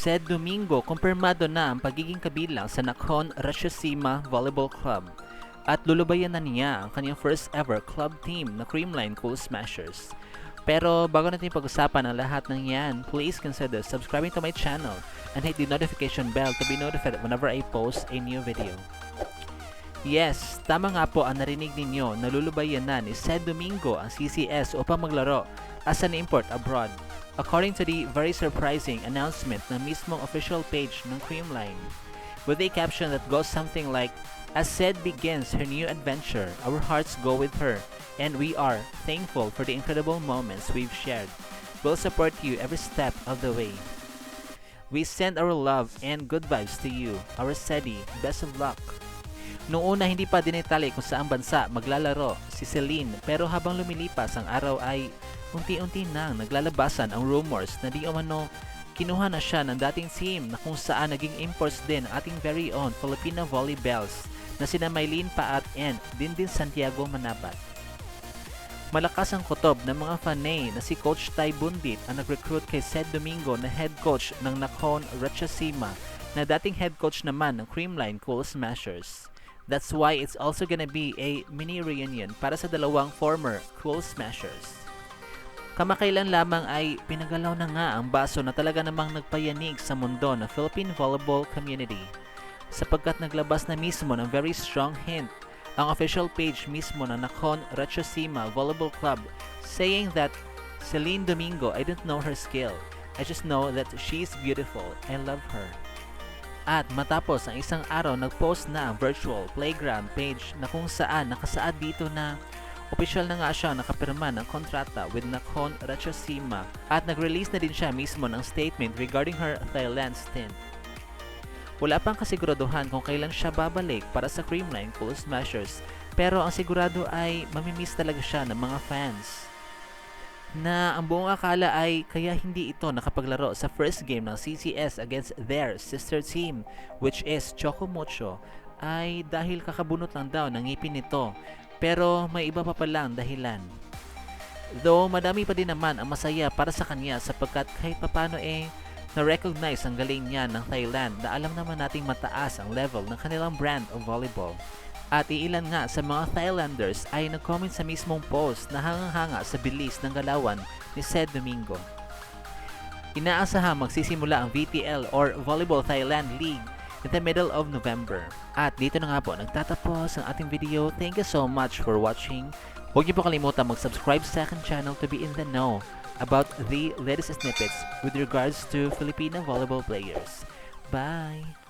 Sed Domingo, kumpirmado na ang pagiging kabilang sa Nakhon Ratchasima Volleyball Club at lulubayan na niya ang kanyang first ever club team na Creamline Cool Smashers. Pero bago natin pag-usapan ang lahat ng yan, please consider subscribing to my channel and hit the notification bell to be notified whenever I post a new video. Yes, tama nga po ang narinig ninyo na lulubayan na ni Sed Domingo ang CCS upang maglaro as an import abroad. According to the very surprising announcement ng mismong official page ng Creamline, with a caption that goes something like, "As Sed begins her new adventure, our hearts go with her, and we are thankful for the incredible moments we've shared. We'll support you every step of the way. We send our love and good vibes to you, our Sedi. Best of luck." Noong una hindi pa dinetali kung saang bansa maglalaro si Celine, pero habang lumilipas ang araw ay unti-unti nang naglalabasan ang rumors na di umano kinuha na siya ng dating team na kung saan naging imports din ang ating very own Filipino volleybells na sina Maylene Paat and Dindin Santiago Manabat. Malakas ang kutob ng mga fanay na si Coach Ty Bundit ang nag-recruit kay Sed Domingo na head coach ng Nakhon Ratchasima na dating head coach naman ng Creamline Cool Smashers. That's why it's also gonna be a mini reunion para sa dalawang former Cool Smashers. Kamakailan lamang ay pinagalaw na nga ang baso na talaga namang nagpayanig sa mundo ng Philippine volleyball community, sapagkat naglabas na mismo ng very strong hint ang official page mismo ng Nakhon Ratchasima Volleyball Club, saying that Celine Domingo, I don't know her skill, I just know that she's beautiful, I love her. At matapos ang isang araw, nag-post na ang virtual playground page na kung saan nakasaad dito na opisyal na nga siya nakapirma ng kontrata with Nakhon Ratchasima at nag-release na din siya mismo ng statement regarding her Thailand stint. Wala pang kasiguraduhan kung kailan siya babalik para sa Creamline Cool Smashers, pero ang sigurado ay mamimiss talaga siya ng mga fans. Na ang buong akala ay kaya hindi ito nakapaglaro sa first game ng CCS against their sister team, which is Chocomucho, ay dahil kakabunot lang daw ng ngipin nito, pero may iba pa palang dahilan. Though madami pa din naman ang masaya para sa kanya sapagkat kahit papano na-recognize ang galing niya ng Thailand na alam naman nating mataas ang level ng kanilang brand of volleyball. At iilan nga sa mga Thailanders ay nag-comment sa mismong post na hangang-hanga sa bilis ng galawan ni Sed Domingo. Inaasahang magsisimula ang VTL or Volleyball Thailand League in the middle of November. At dito na nga po nagtatapos ang ating video. Thank you so much for watching. Huwag niyo po kalimutan mag-subscribe sa aking channel to be in the know about the latest snippets with regards to Filipino volleyball players. Bye!